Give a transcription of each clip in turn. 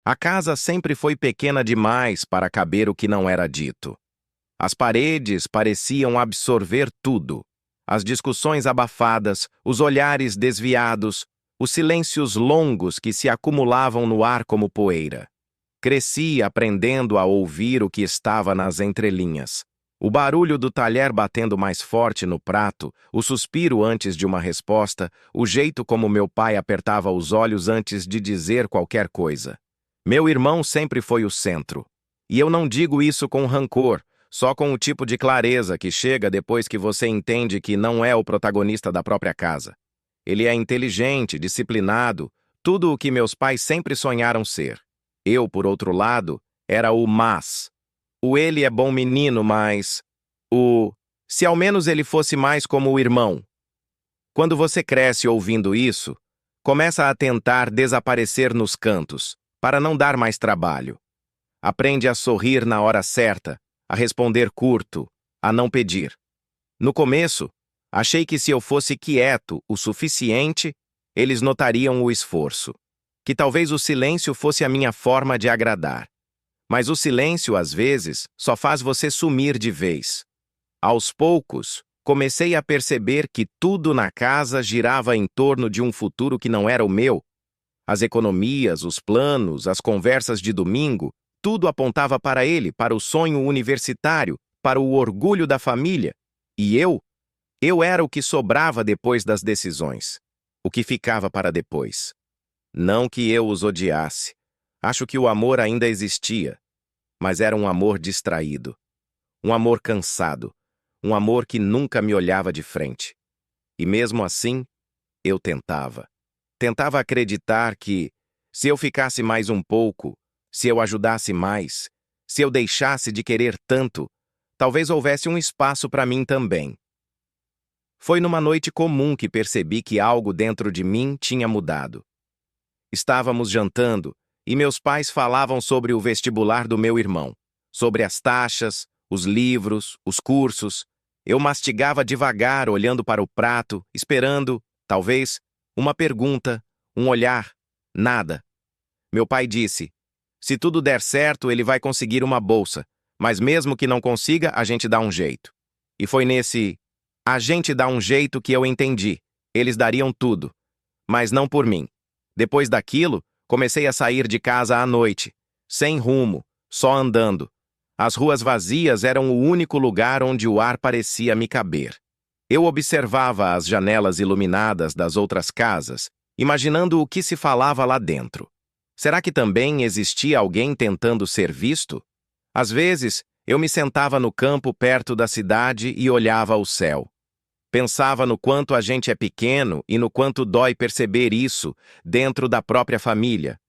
A casa sempre foi pequena demais para caber o que não era dito. As paredes pareciam absorver tudo. As discussões abafadas, os olhares desviados, os silêncios longos que se acumulavam no ar como poeira. Cresci aprendendo a ouvir o que estava nas entrelinhas. O barulho do talher batendo mais forte no prato, o suspiro antes de uma resposta, o jeito como meu pai apertava os olhos antes de dizer qualquer coisa. Meu irmão sempre foi o centro. E eu não digo isso com rancor, só com o tipo de clareza que chega depois que você entende que não é o protagonista da própria casa. Ele é inteligente, disciplinado, tudo o que meus pais sempre sonharam ser. Eu, por outro lado, era o mas. O ele é bom menino, mas... Se ao menos ele fosse mais como o irmão. Quando você cresce ouvindo isso, começa a tentar desaparecer nos cantos, para não dar mais trabalho. Aprende a sorrir na hora certa, a responder curto, a não pedir. No começo, achei que se eu fosse quieto o suficiente, eles notariam o esforço. Que talvez o silêncio fosse a minha forma de agradar. Mas o silêncio, às vezes, só faz você sumir de vez. Aos poucos, comecei a perceber que tudo na casa girava em torno de um futuro que não era o meu. As economias, os planos, as conversas de domingo, tudo apontava para ele, para o sonho universitário, para o orgulho da família. E eu era o que sobrava depois das decisões. O que ficava para depois. Não que eu os odiasse. Acho que o amor ainda existia, mas era um amor distraído. Um amor cansado. Um amor que nunca me olhava de frente. E mesmo assim, eu tentava. Tentava acreditar que, se eu ficasse mais um pouco, se eu ajudasse mais, se eu deixasse de querer tanto, talvez houvesse um espaço para mim também. Foi numa noite comum que percebi que algo dentro de mim tinha mudado. Estávamos jantando e meus pais falavam sobre o vestibular do meu irmão, sobre as taxas, os livros, os cursos. Eu mastigava devagar, olhando para o prato, esperando, talvez, uma pergunta, um olhar, nada. Meu pai disse: se tudo der certo, ele vai conseguir uma bolsa, mas mesmo que não consiga, a gente dá um jeito. E foi nesse "a gente dá um jeito" que eu entendi. Eles dariam tudo, mas não por mim. Depois daquilo, comecei a sair de casa à noite, sem rumo, só andando. As ruas vazias eram o único lugar onde o ar parecia me caber. Eu observava as janelas iluminadas das outras casas, imaginando o que se falava lá dentro. Será que também existia alguém tentando ser visto? Às vezes, eu me sentava no campo perto da cidade e olhava o céu. Pensava no quanto a gente é pequeno e no quanto dói perceber isso dentro da própria família.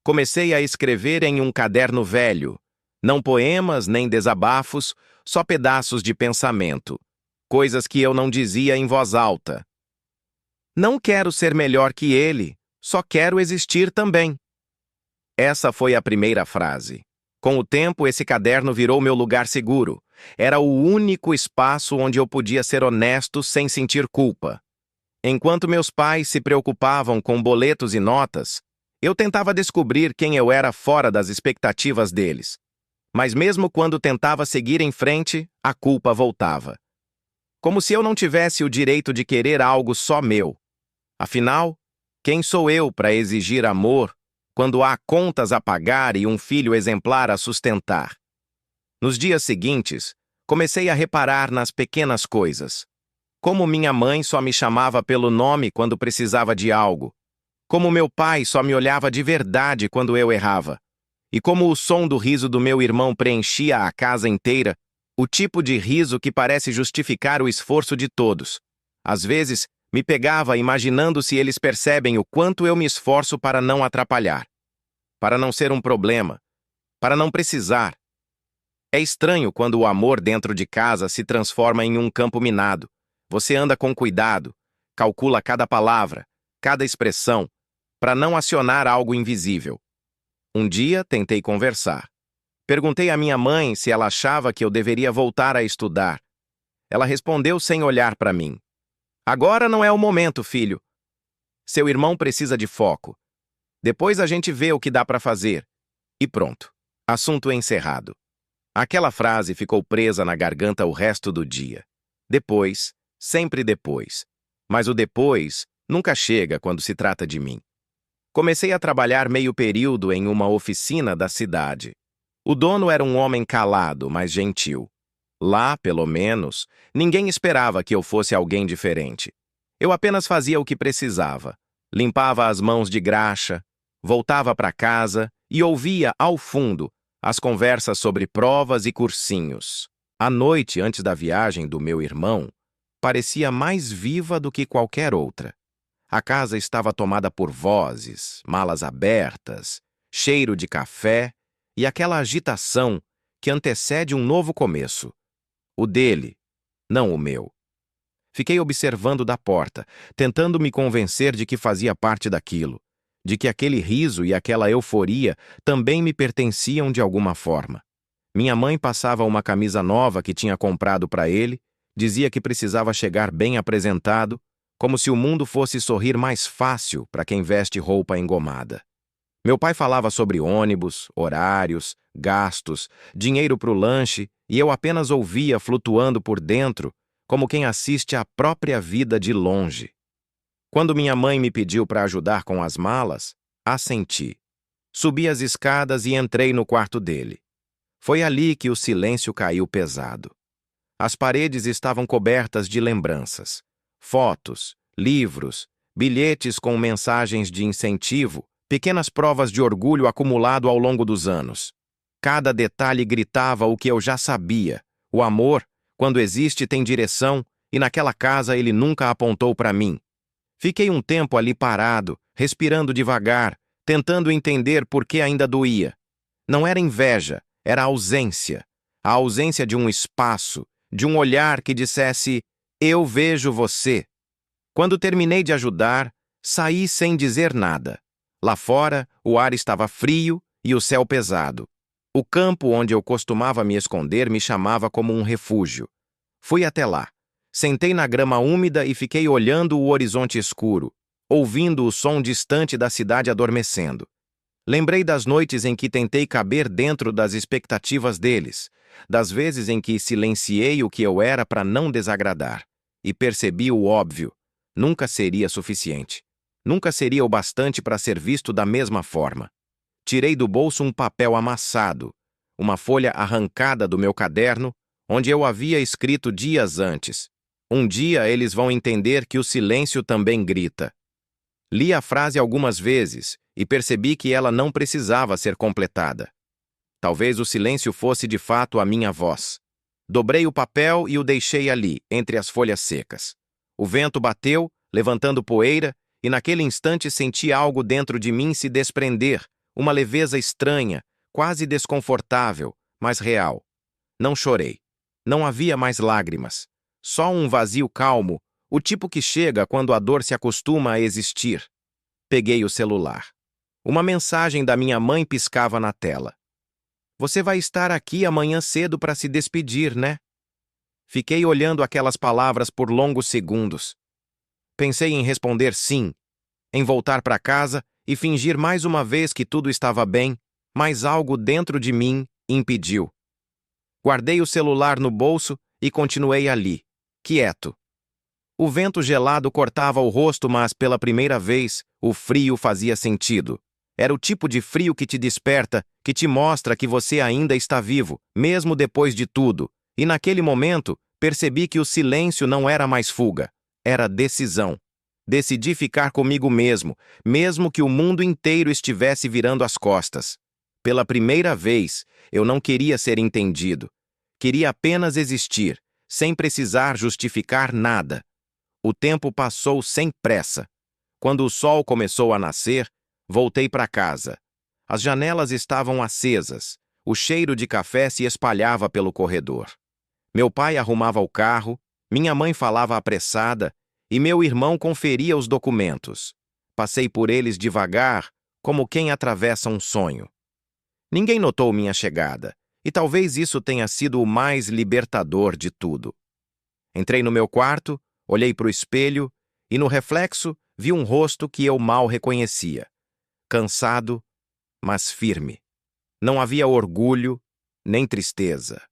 Comecei a escrever em um caderno velho. Não poemas nem desabafos, só pedaços de pensamento. Coisas que eu não dizia em voz alta. Não quero ser melhor que ele, só quero existir também. Essa foi a primeira frase. Com o tempo, esse caderno virou meu lugar seguro. Era o único espaço onde eu podia ser honesto sem sentir culpa. Enquanto meus pais se preocupavam com boletos e notas, eu tentava descobrir quem eu era fora das expectativas deles. Mas mesmo quando tentava seguir em frente, a culpa voltava. Como se eu não tivesse o direito de querer algo só meu. Afinal, quem sou eu para exigir amor quando há contas a pagar e um filho exemplar a sustentar? Nos dias seguintes, comecei a reparar nas pequenas coisas. Como minha mãe só me chamava pelo nome quando precisava de algo. Como meu pai só me olhava de verdade quando eu errava. E como o som do riso do meu irmão preenchia a casa inteira, o tipo de riso que parece justificar o esforço de todos. Às vezes, me pegava imaginando se eles percebem o quanto eu me esforço para não atrapalhar. Para não ser um problema. Para não precisar. É estranho quando o amor dentro de casa se transforma em um campo minado. Você anda com cuidado, calcula cada palavra, cada expressão, para não acionar algo invisível. Um dia tentei conversar. Perguntei à minha mãe se ela achava que eu deveria voltar a estudar. Ela respondeu sem olhar para mim. Agora não é o momento, filho. Seu irmão precisa de foco. Depois a gente vê o que dá para fazer. E pronto. Assunto encerrado. Aquela frase ficou presa na garganta o resto do dia. Depois, sempre depois. Mas o depois nunca chega quando se trata de mim. Comecei a trabalhar meio período em uma oficina da cidade. O dono era um homem calado, mas gentil. Lá, pelo menos, ninguém esperava que eu fosse alguém diferente. Eu apenas fazia o que precisava. Limpava as mãos de graxa, voltava para casa e ouvia, ao fundo, as conversas sobre provas e cursinhos. A noite antes da viagem do meu irmão parecia mais viva do que qualquer outra. A casa estava tomada por vozes, malas abertas, cheiro de café e aquela agitação que antecede um novo começo. O dele, não o meu. Fiquei observando da porta, tentando me convencer de que fazia parte daquilo, de que aquele riso e aquela euforia também me pertenciam de alguma forma. Minha mãe passava uma camisa nova que tinha comprado para ele, dizia que precisava chegar bem apresentado, como se o mundo fosse sorrir mais fácil para quem veste roupa engomada. Meu pai falava sobre ônibus, horários, gastos, dinheiro para o lanche, e eu apenas ouvia flutuando por dentro, como quem assiste à própria vida de longe. Quando minha mãe me pediu para ajudar com as malas, assenti. Subi as escadas e entrei no quarto dele. Foi ali que o silêncio caiu pesado. As paredes estavam cobertas de lembranças. Fotos, livros, bilhetes com mensagens de incentivo, pequenas provas de orgulho acumulado ao longo dos anos. Cada detalhe gritava o que eu já sabia. O amor, quando existe, tem direção, e naquela casa ele nunca apontou para mim. Fiquei um tempo ali parado, respirando devagar, tentando entender por que ainda doía. Não era inveja, era ausência. A ausência de um espaço, de um olhar que dissesse, eu vejo você. Quando terminei de ajudar, saí sem dizer nada. Lá fora, o ar estava frio e o céu pesado. O campo onde eu costumava me esconder me chamava como um refúgio. Fui até lá. Sentei na grama úmida e fiquei olhando o horizonte escuro, ouvindo o som distante da cidade adormecendo. Lembrei das noites em que tentei caber dentro das expectativas deles, das vezes em que silenciei o que eu era para não desagradar, e percebi o óbvio: nunca seria suficiente. Nunca seria o bastante para ser visto da mesma forma. Tirei do bolso um papel amassado, uma folha arrancada do meu caderno, onde eu havia escrito dias antes. Um dia eles vão entender que o silêncio também grita. Li a frase algumas vezes e percebi que ela não precisava ser completada. Talvez o silêncio fosse de fato a minha voz. Dobrei o papel e o deixei ali, entre as folhas secas. O vento bateu, levantando poeira, e naquele instante senti algo dentro de mim se desprender, uma leveza estranha, quase desconfortável, mas real. Não chorei. Não havia mais lágrimas. Só um vazio calmo, o tipo que chega quando a dor se acostuma a existir. Peguei o celular. Uma mensagem da minha mãe piscava na tela. Você vai estar aqui amanhã cedo para se despedir, né? Fiquei olhando aquelas palavras por longos segundos. Pensei em responder sim, em voltar para casa e fingir mais uma vez que tudo estava bem, mas algo dentro de mim impediu. Guardei o celular no bolso e continuei ali, quieto. O vento gelado cortava o rosto, mas, pela primeira vez, o frio fazia sentido. Era o tipo de frio que te desperta, que te mostra que você ainda está vivo, mesmo depois de tudo. E naquele momento, percebi que o silêncio não era mais fuga, era decisão. Decidi ficar comigo mesmo, mesmo que o mundo inteiro estivesse virando as costas. Pela primeira vez, eu não queria ser entendido. Queria apenas existir, sem precisar justificar nada. O tempo passou sem pressa. Quando o sol começou a nascer, voltei para casa. As janelas estavam acesas. O cheiro de café se espalhava pelo corredor. Meu pai arrumava o carro, minha mãe falava apressada e meu irmão conferia os documentos. Passei por eles devagar, como quem atravessa um sonho. Ninguém notou minha chegada, e talvez isso tenha sido o mais libertador de tudo. Entrei no meu quarto, olhei para o espelho e, no reflexo, vi um rosto que eu mal reconhecia. Cansado, mas firme. Não havia orgulho, nem tristeza.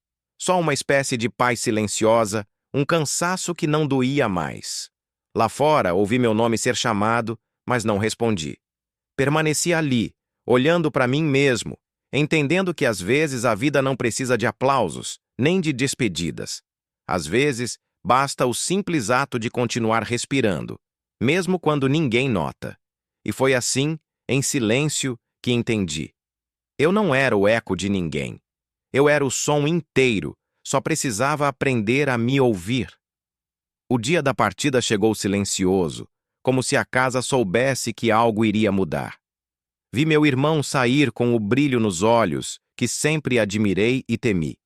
Só uma espécie de paz silenciosa, um cansaço que não doía mais. Lá fora, ouvi meu nome ser chamado, mas não respondi. Permaneci ali, olhando para mim mesmo, entendendo que às vezes a vida não precisa de aplausos, nem de despedidas. Às vezes, basta o simples ato de continuar respirando, mesmo quando ninguém nota. E foi assim, em silêncio, que entendi. Eu não era o eco de ninguém. Eu era o som inteiro, só precisava aprender a me ouvir. O dia da partida chegou silencioso, como se a casa soubesse que algo iria mudar. Vi meu irmão sair com o brilho nos olhos, que sempre admirei e temi.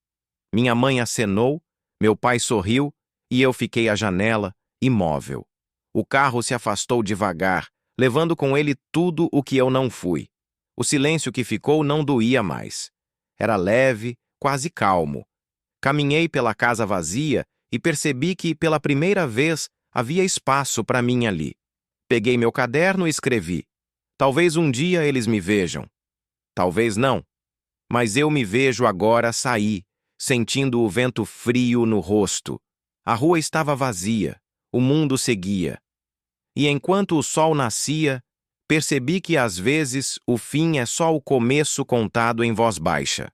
Minha mãe acenou, meu pai sorriu e eu fiquei à janela, imóvel. O carro se afastou devagar, levando com ele tudo o que eu não fui. O silêncio que ficou não doía mais. Era leve, quase calmo. Caminhei pela casa vazia e percebi que, pela primeira vez, havia espaço para mim ali. Peguei meu caderno e escrevi. Talvez um dia eles me vejam. Talvez não. Mas eu me vejo agora sair, sentindo o vento frio no rosto. A rua estava vazia, o mundo seguia. E enquanto o sol nascia, percebi que às vezes o fim é só o começo contado em voz baixa.